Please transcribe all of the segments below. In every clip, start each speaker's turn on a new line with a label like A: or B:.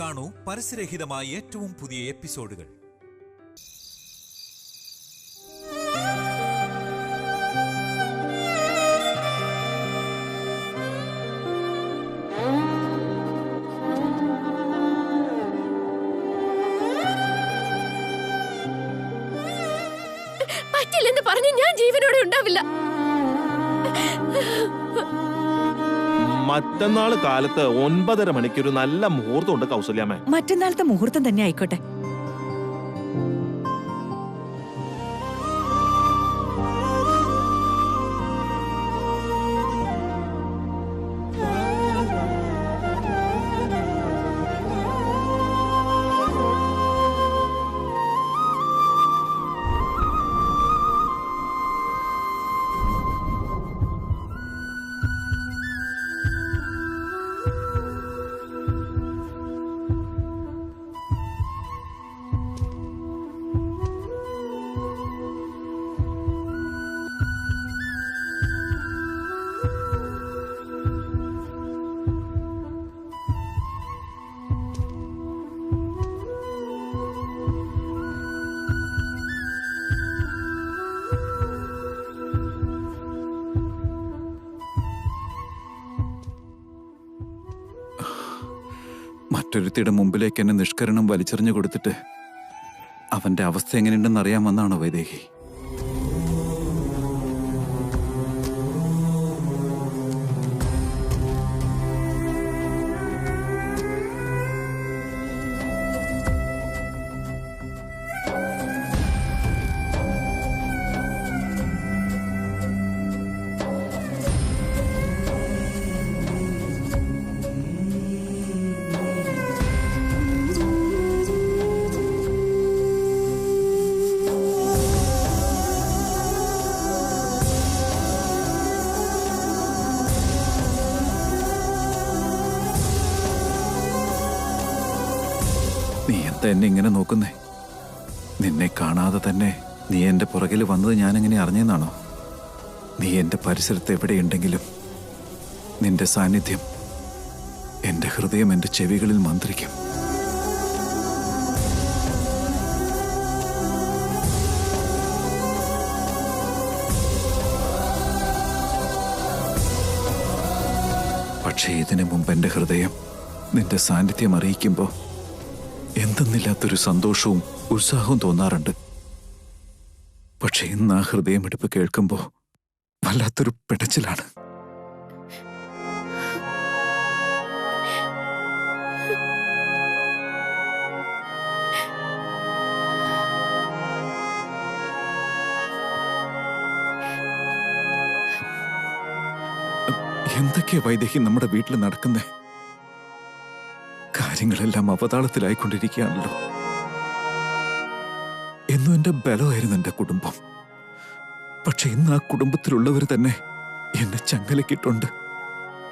A: കാണൂ പരസ്യരഹിതമായ ഏറ്റവും പുതിയ എപ്പിസോഡുകൾ.
B: പറ്റില്ലെന്ന് പറഞ്ഞ് ഞാൻ ജീവനോടെ ഉണ്ടാവില്ല.
C: മറ്റന്നാൾ കാലത്ത് 9:30 മണിക്ക് ഒരു നല്ല മുഹൂർത്തം ഉണ്ട് കൗസല്യാമ്മ.
D: മറ്റന്നാളത്തെ മുഹൂർത്തം തന്നെ ആയിക്കോട്ടെ.
E: മറ്റൊരുത്തിയുടെ മുമ്പിലേക്ക് എന്നെ നിഷ്കരണം വലിച്ചെറിഞ്ഞു കൊടുത്തിട്ട് അവന്റെ അവസ്ഥ എങ്ങനെയുണ്ടെന്ന് അറിയാമെന്നാണോ വൈദേഹി? നീ എന്താ എന്നെ ഇങ്ങനെ നോക്കുന്നേ? നിന്നെ കാണാതെ തന്നെ നീ എന്റെ പുറകിൽ വന്നത് ഞാനെങ്ങനെ അറിഞ്ഞെന്നാണോ? നീ എന്റെ പരിസരത്ത് എവിടെയുണ്ടെങ്കിലും നിന്റെ സാന്നിധ്യം എന്റെ ഹൃദയം എന്റെ ചെവികളിൽ മന്ത്രിക്കും. പക്ഷേ ഇതിനു മുമ്പ് എന്റെ ഹൃദയം നിന്റെ സാന്നിധ്യം അറിയിക്കുമ്പോൾ എന്തെന്നില്ലാത്തൊരു സന്തോഷവും ഉത്സാഹവും തോന്നാറുണ്ട്. പക്ഷെ ഇന്ന് ആ ഹൃദയമിടിപ്പ് കേൾക്കുമ്പോ വല്ലാത്തൊരു പിടച്ചിലാണ്. എന്തൊക്കെയാ വൈദേഹി നമ്മുടെ വീട്ടിൽ നടക്കുന്നേ? കാര്യങ്ങളെല്ലാം അവതാളത്തിലായിക്കൊണ്ടിരിക്കുകയാണല്ലോ. എന്നും എന്റെ ബലമായിരുന്നു എന്റെ കുടുംബം. പക്ഷെ ഇന്ന് ആ കുടുംബത്തിലുള്ളവർ തന്നെ എന്നെ ചങ്ങലക്കിട്ടുണ്ട്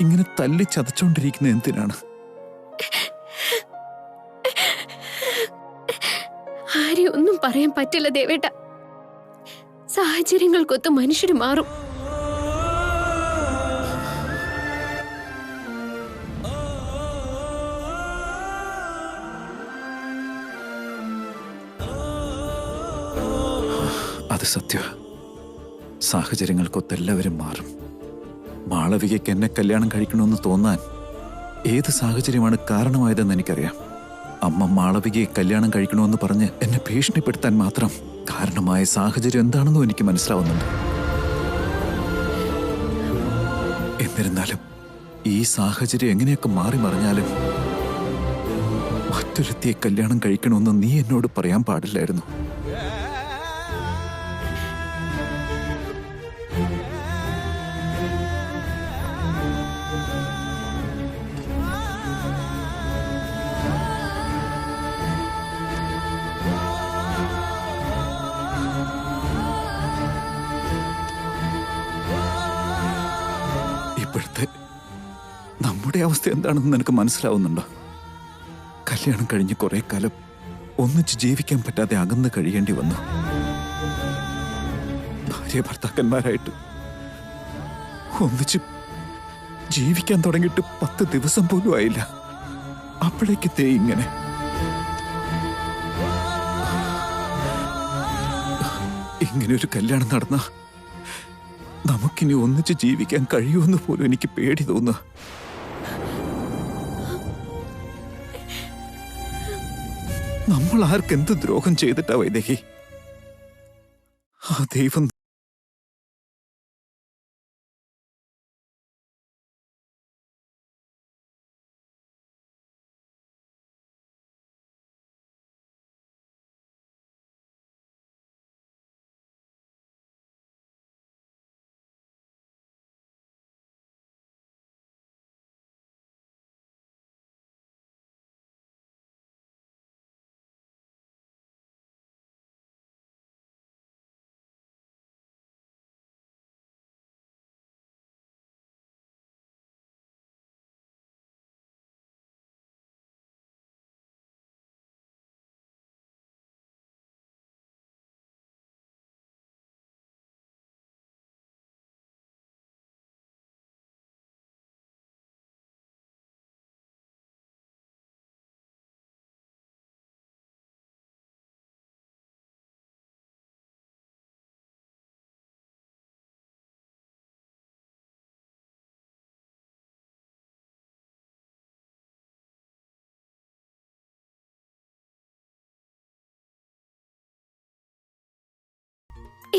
E: ഇങ്ങനെ തല്ലി ചതച്ചോണ്ടിരിക്കുന്ന എന്തിനാണ്?
B: ആരെയും ഒന്നും പറയാൻ പറ്റില്ല ദേവേട്ട. സാഹചര്യങ്ങൾക്കൊത്ത് മനുഷ്യര് മാറും.
E: അത് സത്യ. സാഹചര്യങ്ങൾക്കൊത്തെല്ലാവരും മാറും. മാളവികയ്ക്ക് എന്നെ കല്യാണം കഴിക്കണമെന്ന് തോന്നാൻ ഏത് സാഹചര്യമാണ് കാരണമായതെന്ന് എനിക്കറിയാം. അമ്മ മാളവികയെ കല്യാണം കഴിക്കണമെന്ന് പറഞ്ഞ് എന്നെ ഭീഷണിപ്പെടുത്താൻ മാത്രം കാരണമായ സാഹചര്യം എന്താണെന്നും എനിക്ക് മനസ്സിലാവുന്നുണ്ട്. എന്നിരുന്നാലും ഈ സാഹചര്യം എങ്ങനെയൊക്കെ മാറി മറിഞ്ഞാലും മറ്റൊരുത്തിയെ കല്യാണം കഴിക്കണമെന്ന് നീ എന്നോട് പറയാൻ പാടില്ലായിരുന്നു. ഇപ്പോഴത്തെ നമ്മുടെ അവസ്ഥ എന്താണെന്ന് നിനക്ക് മനസ്സിലാവുന്നുണ്ടോ? കല്യാണം കഴിഞ്ഞ് കുറെ കാലം ഒന്നിച്ച് ജീവിക്കാൻ പറ്റാതെ അകന്ന് കഴിയേണ്ടി വന്നു. ഭാര്യ ഭർത്താക്കന്മാരായിട്ട് ഒന്നിച്ച് ജീവിക്കാൻ തുടങ്ങിയിട്ട് 10 ദിവസം പോലും ആയില്ല. അപ്പോഴേക്ക് ഇങ്ങനെ ഇങ്ങനെ ഒരു കല്യാണം നടന്ന നമുക്കിനി ഒന്നിച്ച് ജീവിക്കാൻ കഴിയുമെന്ന് പോലും എനിക്ക് പേടി തോന്നുക. നമ്മൾ ആർക്കെന്ത് ദ്രോഹം ചെയ്തിട്ടാ വൈദേഹി? ആ ദൈവം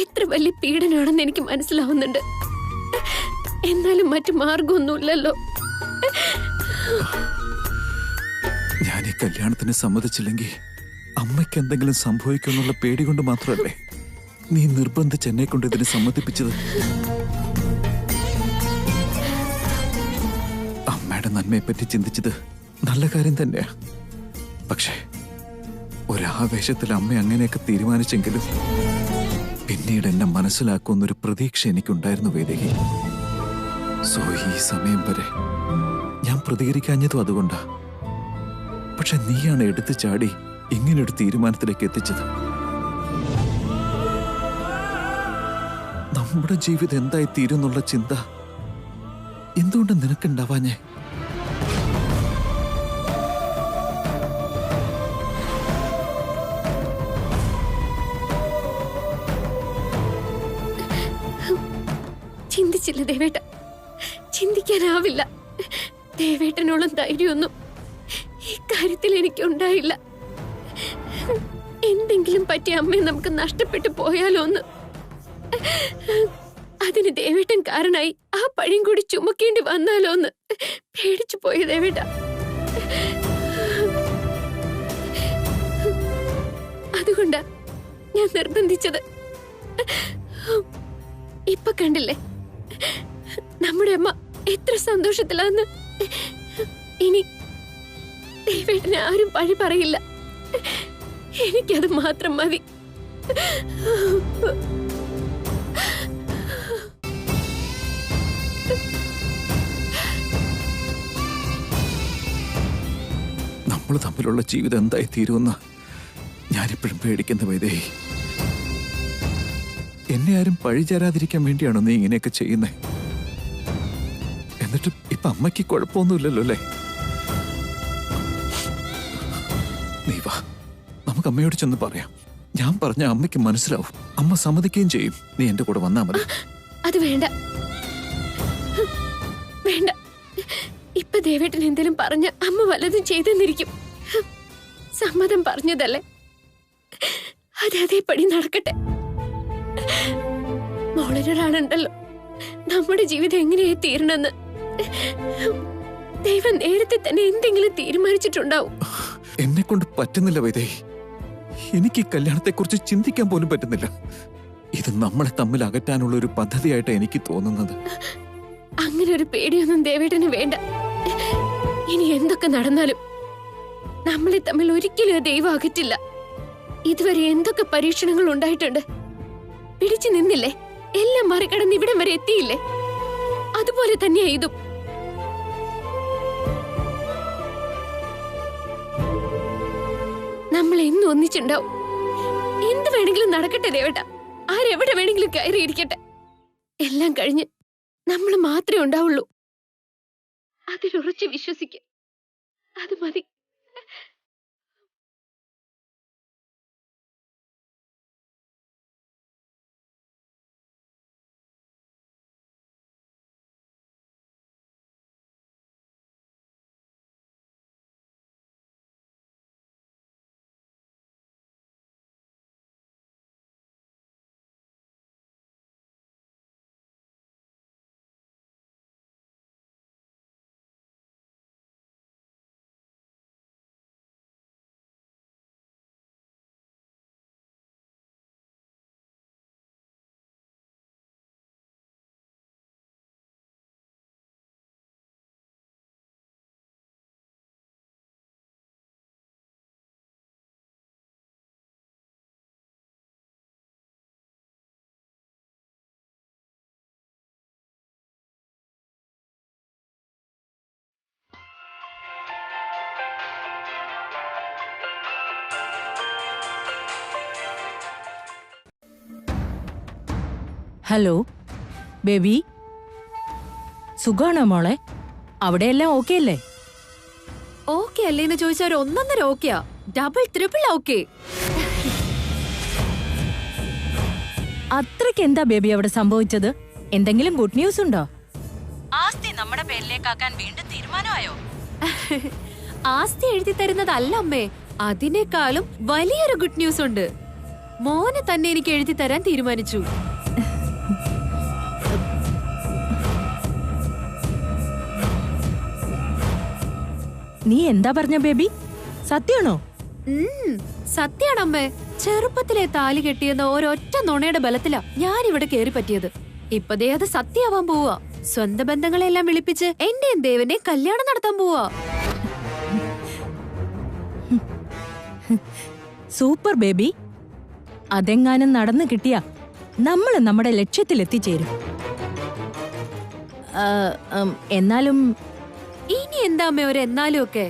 B: എത്ര വലിയ പീഡനാണെന്ന് എനിക്ക് മനസ്സിലാവുന്നുണ്ട്. എന്നാലും മറ്റു മാർഗമൊന്നുമില്ലല്ലോ.
E: ഞാൻ ഈ കല്യാണത്തിന് സമ്മതിച്ചില്ലെങ്കിൽ അമ്മയ്ക്ക് എന്തെങ്കിലും സംഭവിക്കുമെന്നുള്ള പേടി കൊണ്ട് മാത്രമല്ലേ നീ നിർബന്ധിച്ച് എന്നെ കൊണ്ട് ഇതിന് സമ്മതിപ്പിച്ചത്? അമ്മയുടെ നന്മയെപ്പറ്റി ചിന്തിച്ചത് നല്ല കാര്യം തന്നെയാ. പക്ഷേ ഒരാവേശത്തിൽ അമ്മ അങ്ങനെയൊക്കെ തീരുമാനിച്ചെങ്കിലും പിന്നീട് എന്നെ മനസ്സിലാക്കുമെന്നൊരു പ്രതീക്ഷ എനിക്കുണ്ടായിരുന്നു വേദേഹി. സോ ഈ സമയം വരെ ഞാൻ പ്രതികരിക്കാഞ്ഞതും അതുകൊണ്ടാ. പക്ഷെ നീയാണ് എടുത്തു ചാടി ഇങ്ങനൊരു തീരുമാനത്തിലേക്ക് എത്തിച്ചത്. നമ്മുടെ ജീവിതം എന്തായി തീരുന്നുള്ള ചിന്ത എന്തുകൊണ്ട് നിനക്കുണ്ടാവാഞ്ഞേ?
B: ചിന്തിച്ചില്ല ദേവേട്ട, ചിന്തിക്കാനാവില്ല. ദേവേട്ടനോളം ധൈര്യമൊന്നും ഇക്കാര്യത്തിൽ എനിക്കുണ്ടായില്ല. എന്തെങ്കിലും പറ്റി അമ്മയെ നമുക്ക് നഷ്ടപ്പെട്ടു പോയാലോ ഒന്ന്. അതിന് ദേവേട്ടൻ കാരണമായി ആ പഴിയും കൂടി ചുമക്കേണ്ടി വന്നാലോ എന്ന് പേടിച്ചു പോയി ദേവേട്ട. അതുകൊണ്ടാ ഞാൻ നിർബന്ധിച്ചത്. ഇപ്പൊ കണ്ടില്ലേ നമ്മുടെ അമ്മ എത്ര സന്തോഷത്തിലാന്ന്. ഇനി ദേവേട്ടനെ ആരും പഴി പറയില്ല. എനിക്കത് മാത്രം മതി.
E: നമ്മൾ തമ്മിലുള്ള ജീവിതം എന്തായി തീരുമെന്ന് ഞാനിപ്പോഴും പേടിക്കുന്ന വൈദേഹി. എന്നെ ആരും പഴിചേരാതിരിക്കാൻ വേണ്ടിയാണോ നീ ഇങ്ങനെയൊക്കെ ചെയ്യുന്നേ? എന്നിട്ട് ഇപ്പൊ അമ്മയ്ക്ക് കുഴപ്പമൊന്നുമില്ലല്ലോ അല്ലേ? നീ വാ, നമുക്ക് അമ്മയോട് ചെന്ന് പറയാം. ഞാൻ പറഞ്ഞ അമ്മയ്ക്ക് മനസ്സിലാവും, അമ്മ സമ്മതിക്കുകയും ചെയ്യും. നീ എന്റെ കൂടെ വന്നാ മതി.
B: അത് വേണ്ട, വേണ്ട. ഇപ്പൊ ദേവേട്ടൻ എന്തേലും പറഞ്ഞ അമ്മ വല്ലതും ചെയ്തെന്നിരിക്കും. സമ്മതം പറഞ്ഞതല്ലേ, അത് അതേപടി നടക്കട്ടെ. മോളിനൊരാളുണ്ടല്ലോ, നമ്മുടെ ജീവിതം എങ്ങനെയായി തീരണമെന്ന് ദൈവം നേരത്തെ തന്നെ എന്തെങ്കിലും തീരുമാനിച്ചിട്ടുണ്ടാവും.
E: എന്നെ കൊണ്ട് പറ്റുന്നില്ല വൈദേഹി. എനിക്ക് ഈ കല്യാണത്തെക്കുറിച്ച് ചിന്തിക്കാൻ പോലും പറ്റുന്നില്ല. ഇത് നമ്മളെ തമ്മിൽ അകറ്റാനുള്ള ഒരു പദ്ധതിയായിട്ട് എനിക്ക് തോന്നുന്നത്.
B: അങ്ങനെ ഒരു പേടിയൊന്നും ദേവേട്ടന് വേണ്ട. ഇനി എന്തൊക്കെ നടന്നാലും നമ്മളെ തമ്മിൽ ഒരിക്കലും ദൈവം അകറ്റില്ല. ഇതുവരെ എന്തൊക്കെ പരീക്ഷണങ്ങൾ ഉണ്ടായിട്ടുണ്ട്. പിടിച്ചു നിന്നില്ലേ, എല്ലാം മറികടന്ന് ഇവിടം വരെ എത്തിയില്ലേ? അതുപോലെ തന്നെയാ ഇതും. നമ്മൾ എന്നും ഒന്നിച്ചുണ്ടാവും. എന്ത് വേണമെങ്കിലും നടക്കട്ടെ ദേവേട്ട. ആരെവിടെ വേണമെങ്കിലും കയറിയിരിക്കട്ടെ. എല്ലാം കഴിഞ്ഞ് നമ്മൾ മാത്രമേ ഉണ്ടാവുള്ളൂ. അതിലുറച്ച് വിശ്വസിക്കുക. അത് മതി.
D: ഹലോ ബേബി, സുഖാണോ മോളെ? അവിടെയെല്ലാം ഓക്കെ അല്ലേ?
F: ഓക്കെ അല്ലേന്ന് ചോദിച്ചാൽ ഒരു ഒന്നൊന്നര ഓക്കെയാ, ഡബിൾ ട്രിപ്പിൾ ഓക്കെ.
D: അത്രയ്ക്ക് എന്താ ബേബി അവിടെ സംഭവിച്ചത്? എന്തെങ്കിലും ഗുഡ് ന്യൂസ് ഉണ്ടോ? ആസ്തി നമ്മുടെ പേരിലേക്കാക്കാൻ വീണ്ടും തീരുമാനമായോ?
F: ആസ്തി എഴുതി തരുന്നതല്ല അമ്മേ, അതിനേക്കാളും വലിയൊരു ഗുഡ് ന്യൂസ് ഉണ്ട്. മോനെ തന്നെ എനിക്ക് എഴുതി തരാൻ തീരുമാനിച്ചു.
D: നീ എന്താ പറഞ്ഞ ബേബി? സത്യാണോ?
F: സത്യാണമ്മേ. ചെറുപ്പത്തിലെ താലി കെട്ടിയെന്ന ഒരൊറ്റ നുണയുടെ ബലത്തിലാ ഞാൻ ഇവിടെ കേറി പറ്റിയത്. ഇപ്പതേ അത് സത്യമാവാൻ പോവാ. സ്വന്തം ബന്ധങ്ങളെല്ലാം വിളിപ്പിച്ച് എന്റെയും ദേവന്റെ കല്യാണം നടത്താൻ പോവാ.
D: Super baby. അതെങ്ങാനും നടന്നു കിട്ടിയാ നമ്മൾ നമ്മുടെ ലക്ഷ്യത്തിൽ എത്തിച്ചേരും. എന്നാലും
F: ഇനി എന്താ അമ്മേ ഒരു എന്നാലും ഒക്കെ?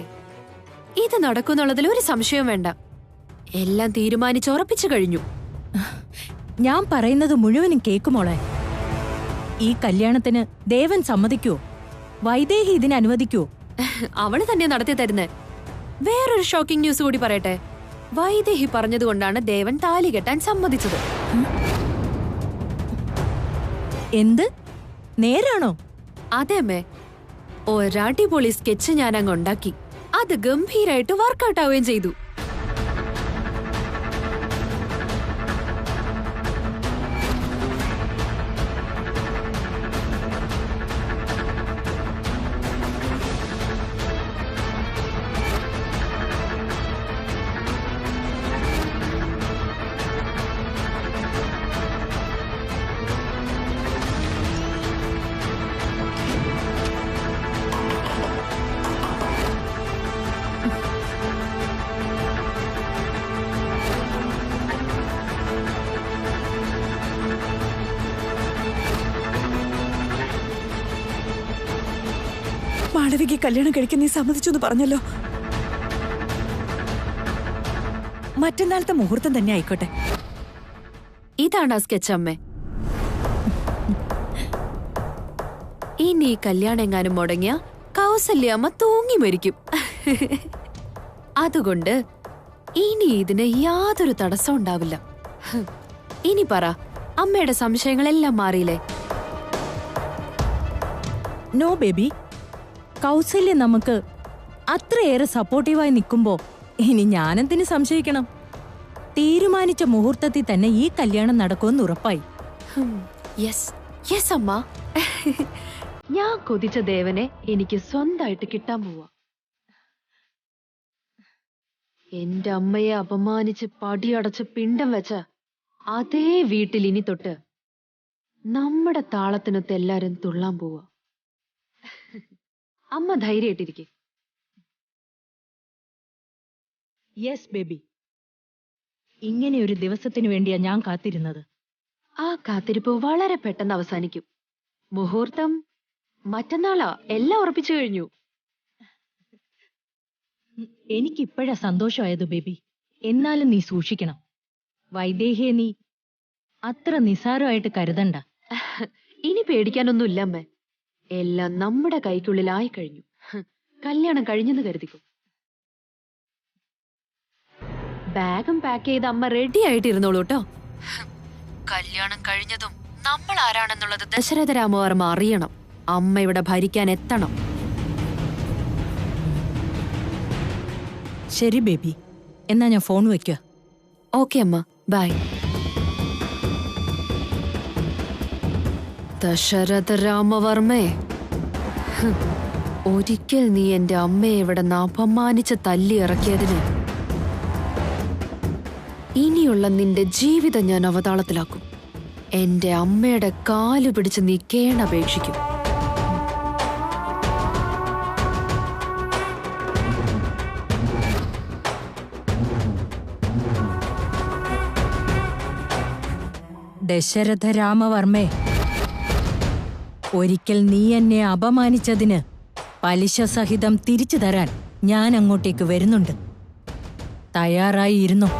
F: ഇത് നടക്കുന്നുള്ളതിൽ ഒരു സംശയവും വേണ്ട. എല്ലാം തീരുമാനിച്ചുറപ്പിച്ചു കഴിഞ്ഞു.
D: ഞാൻ പറയുന്നത് മുഴുവനും കേക്കുമോളെ. ഈ കല്യാണത്തിന് ദേവൻ സമ്മതിക്കുവോ? വൈദേഹി ഇതിന് അനുവദിക്കുവോ?
F: അവള് തന്നെ നടത്തി തരുന്നേ. വേറൊരു ഷോക്കിംഗ് ന്യൂസ് കൂടി പറയട്ടെ. വൈദേഹി പറഞ്ഞതുകൊണ്ടാണ് ദേവൻ താലി കെട്ടാൻ സമ്മതിച്ചത്.
D: എന്ത്? നേരാണോ?
F: അതെ അമ്മേ. ഒരടിപൊളി സ്കെച്ച് ഞാൻ അങ്ങ് ഉണ്ടാക്കി. അത് ഗംഭീരായിട്ട് വർക്കൗട്ട് ആവുകയും ചെയ്തു.
G: മാളവിക കല്യാണം കഴിക്കാൻ നീ സമ്മതിച്ചു എന്ന് പറഞ്ഞല്ലോ. മറ്റന്നാളത്തെ മുഹൂർത്തം തന്നെ ആയിക്കോട്ടെ.
F: ഇതാണ് ആ സ്കെച്ച് അമ്മേ. ഇനി ഈ കല്യാണം എങ്ങാനും മുടങ്ങിയ കൗസല്യമ്മ തൂങ്ങി മരിക്കും. അതുകൊണ്ട് ഇനി ഇതിന് യാതൊരു തടസ്സം ഉണ്ടാവില്ല. ഇനി പറ, അമ്മയുടെ സംശയങ്ങളെല്ലാം മാറിയില്ലേ?
D: No baby. കൗസല്യ നമുക്ക് അത്രയേറെ സപ്പോർട്ടീവായി നിൽക്കുമ്പോ ഇനി ഞാനെന്തിനു സംശയിക്കണം? തീരുമാനിച്ച മുഹൂർത്തത്തിൽ തന്നെ ഈ കല്യാണം നടക്കുമെന്ന് ഉറപ്പായി.
F: യെസ് യെസ് അമ്മ. ഞാൻ കൊതിച്ച ദേവനെ എനിക്ക് സ്വന്തമായിട്ട് കിട്ടാൻ പോവാ. എന്റെ അമ്മയെ അപമാനിച്ച് പടിയടച്ച് പിണ്ടം വെച്ച അതേ വീട്ടിൽ ഇനി തൊട്ട് നമ്മുടെ താളത്തിനൊത്ത് എല്ലാരും തുള്ളാൻ പോവാ. അമ്മ ധൈര്യമായിട്ടിരിക്കെ.
D: Yes baby. ഇങ്ങനെ ഒരു ദിവസത്തിനു വേണ്ടിയാ ഞാൻ കാത്തിരുന്നത്.
F: ആ കാത്തിരിപ്പ് വളരെ പെട്ടെന്ന് അവസാനിക്കും. മുഹൂർത്തം മറ്റന്നാളാ. എല്ലാം ഉറപ്പിച്ചു കഴിഞ്ഞു.
D: എനിക്കിപ്പോഴാ സന്തോഷമായത് ബേബി. എന്നാലും നീ സൂക്ഷിക്കണം. വൈദേഹിയെ നീ അത്ര നിസാരമായിട്ട് കരുതണ്ട.
F: ഇനി പേടിക്കാനൊന്നുമില്ല അമ്മേ. എല്ലാം നമ്മുടെ കൈക്കുള്ളിലായി കഴിഞ്ഞു. കല്യാണം കഴിഞ്ഞെന്ന് കരുതിക്കോ. ബാഗും പാക്ക് ചെയ്ത് അമ്മ റെഡി ആയിട്ടിരുന്നോളൂ കേട്ടോ. കല്യാണം കഴിഞ്ഞതും നമ്മൾ ആരാണെന്നുള്ളത് ദശരഥ രാമവർമ്മ അറിയണം. അമ്മ ഇവിടെ ഭരിക്കാൻ എത്തണം.
D: ശരി ബേബി, എന്നാ ഞാൻ ഫോൺ വെക്കുക.
F: ഓക്കെ അമ്മ, ബൈ. ദശരഥ രാമവർമ്മേ, ഒരിക്കൽ നീ എന്റെ അമ്മയെ ഇവിടെ നിന്ന് അപമാനിച്ച് തല്ലി ഇറക്കിയതിന് ഇനിയുള്ള നിന്റെ ജീവിതം ഞാൻ അവതാളത്തിലാക്കും. എന്റെ അമ്മയുടെ കാല് പിടിച്ച് നീ കേണപേക്ഷിക്കും.
D: ദശരഥ രാമവർമ്മേ, ഒരിക്കൽ നീ എന്നെ അപമാനിച്ചതിന് പലിശ സഹിതം തിരിച്ചു തരാൻ ഞാൻ അങ്ങോട്ടേക്ക് വരുന്നുണ്ട്. തയ്യാറായി ഇരുന്നു.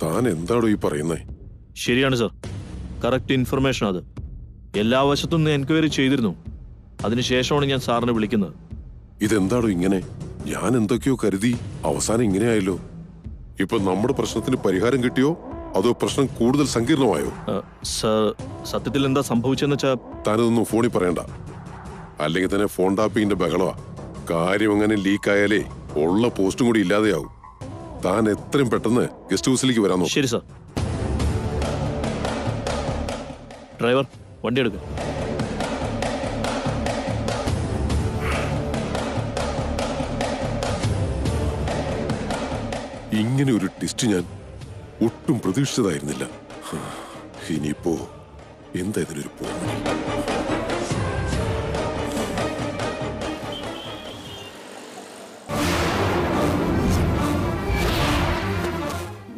H: താൻ എന്താണോ ഈ പറയുന്നേ?
C: ശരിയാണ് സർ, കറക്റ്റ് ഇൻഫർമേഷൻ. അത് എല്ലാ വശത്തും എൻക്വയറി ചെയ്തിരുന്നു. അതിനുശേഷമാണ് ഞാൻ സാറിനെ വിളിക്കുന്നത്.
H: ഇതെന്താണോ ഇങ്ങനെ? ഞാൻ എന്തൊക്കെയോ കരുതി, അവസാനം ഇങ്ങനെയായല്ലോ. ഇപ്പൊ നമ്മുടെ പ്രശ്നത്തിന് പരിഹാരം കിട്ടിയോ അതോ പ്രശ്നം കൂടുതൽ സങ്കീർണമായോ?
C: സർ, സത്യത്തിൽ എന്താ സംഭവിച്ചെന്ന് വെച്ചാ
H: താനതൊന്നും ഫോണിൽ പറയണ്ട. അല്ലെങ്കിൽ തന്നെ ഫോൺ ടാപ്പിങ്ങിന്റെ ബഹളമാ. കാര്യം അങ്ങനെ ലീക്കായാലേ ഉള്ള പോസ്റ്റും കൂടി ഇല്ലാതെയാവും. താൻ എത്രയും പെട്ടെന്ന് ഗസ്റ്റ് ഹൗസിലേക്ക് വരാൻ നോക്കും.
C: ശരി സർ. ഡ്രൈവർ, വണ്ടി എടുക്കുക.
H: ഇങ്ങനെ ഒരു ടെസ്റ്റ് ഞാൻ ഒട്ടും പ്രതീക്ഷിച്ചതായിരുന്നില്ല. ഇനിയിപ്പോ എന്താ ഇതിനൊരു പോകാൻ?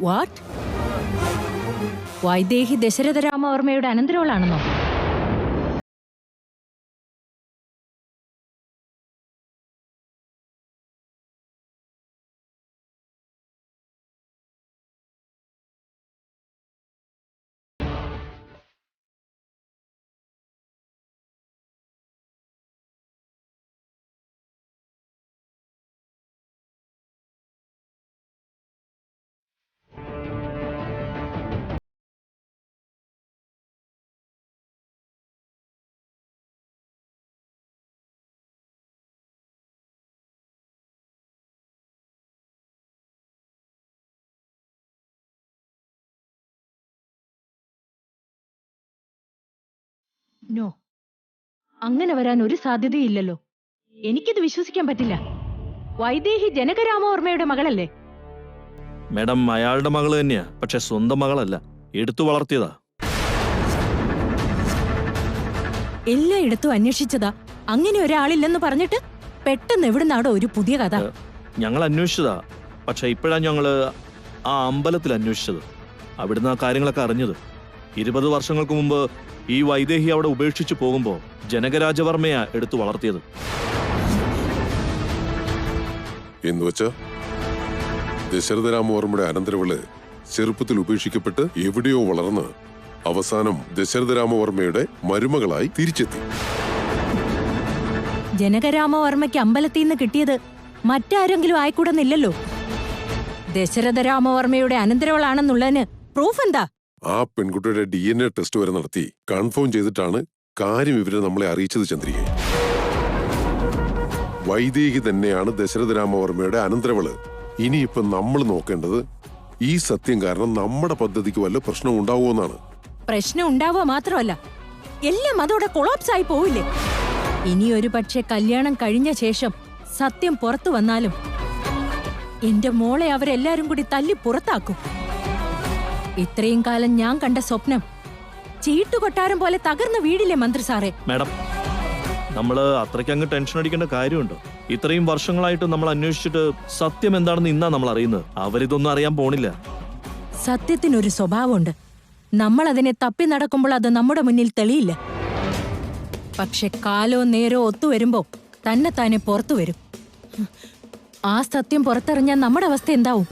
D: വാട്ട്? വൈദേഹി ദശരഥ രാമവർമ്മയുടെ അനന്തരവളാണെന്നോ? നോ, അങ്ങനെ വരാൻ ഒരു സാധ്യതയില്ലല്ലോ. എനിക്കിത് വിശ്വസിക്കാൻ പറ്റില്ല. വൈദേഹി ജനകരാമവർമ്മയുടെ മകളല്ലേ?
C: മാഡം, അയാളുടെ മകള് തന്നെയാ, പക്ഷെ സ്വന്തം മകളല്ല, എടുത്തു വളർത്തിയതാ.
D: എല്ലായിടത്തും അന്വേഷിച്ചതാ, അങ്ങനെ ഒരാളില്ലെന്ന് പറഞ്ഞിട്ട് പെട്ടെന്ന് എവിടുന്നാടോ ഒരു പുതിയ കഥ?
C: ഞങ്ങൾ അന്വേഷിച്ചതാ, പക്ഷെ ഇപ്പോഴാണ് ഞങ്ങള് ആ അമ്പലത്തിൽ അന്വേഷിച്ചത്. അവിടുന്ന് ആ കാര്യങ്ങളൊക്കെ അറിഞ്ഞത്. 20 വർഷങ്ങൾക്ക് മുമ്പ് ഈ വൈദേഹി അവിടെ ഉപേക്ഷിച്ചു പോകുമ്പോ ജനകരാജവർമ്മയാ എടുത്തു വളർത്തിയത്.
H: എന്നുവെച്ചാ ദശരഥ രാമവർമ്മയുടെ അനന്തരവള് ചെറുപ്പത്തിൽ ഉപേക്ഷിക്കപ്പെട്ട് എവിടെയോ വളർന്ന് അവസാനം ദശരഥ രാമവർമ്മയുടെ മരുമകളായി തിരിച്ചെത്തി.
D: ജനകരാമവർമ്മയ്ക്ക് അമ്പലത്തിൽ നിന്ന് കിട്ടിയത് മറ്റാരെങ്കിലും ആയിക്കൂടുന്നില്ലല്ലോ. ദശരഥ രാമവർമ്മയുടെ അനന്തരവളാണെന്നുള്ളതിന് പ്രൂഫ് എന്താ?
H: ആ പെൺകുട്ടിയുടെ DNA ടെസ്റ്റ് വരെ നടത്തി കൺഫേം ചെയ്തിട്ടാണ് കാര്യം ഇവരെ നമ്മളെ അറിയിച്ചത്. ചന്ദ്രിക, വൈദേഹി തന്നെയാണ് ദശരഥ രാമവർമ്മയുടെ അനന്തരവള്. ഇനിയിപ്പം നമ്മൾ നോക്കേണ്ടത് ഈ സത്യം കാരണം നമ്മുടെ പദ്ധതിക്ക് വല്ല പ്രശ്നം ഉണ്ടാവുമെന്നാണ്.
D: പ്രശ്നം ഉണ്ടാവുക മാത്രമല്ല, എല്ലാം അതോടെ കൊളാപ്സ് ആയി പോവില്ലേ? ഇനിയൊരു പക്ഷെ കല്യാണം കഴിഞ്ഞ ശേഷം സത്യം പുറത്തു വന്നാലും എന്റെ മോളെ അവരെല്ലാരും കൂടി തല്ലി പുറത്താക്കും. ഇത്രയും കാലം ഞാൻ കണ്ട സ്വപ്നം ചീട്ടുകൊട്ടാരം പോലെ തകർന്ന വീടില്ലേ മന്ത്രി സാറേ?
C: മാഡം, നമ്മള് അത്രയ്ക്ക് അങ്ങ് ടെൻഷൻ അടിക്കേണ്ട കാര്യമുണ്ടോ? ഇത്രയും വർഷങ്ങളായിട്ട് നമ്മൾ അന്വേഷിച്ചിട്ട് സത്യം എന്താണെന്ന് ഇന്നാ നമ്മൾ അറിയുന്നത്. അവരിതൊന്നും അറിയാൻ പോണില്ല.
D: സത്യത്തിനൊരു സ്വഭാവമുണ്ട്. നമ്മൾ അതിനെ തപ്പി നടക്കുമ്പോൾ അത് നമ്മുടെ മുന്നിൽ തെളിയില്ല. പക്ഷെ കാലോ നേരോ ഒത്തുവരുമ്പോ തന്നെ താനെ പുറത്തു വരും. ആ സത്യം പുറത്തെറിഞ്ഞാൽ നമ്മുടെ അവസ്ഥ എന്താവും?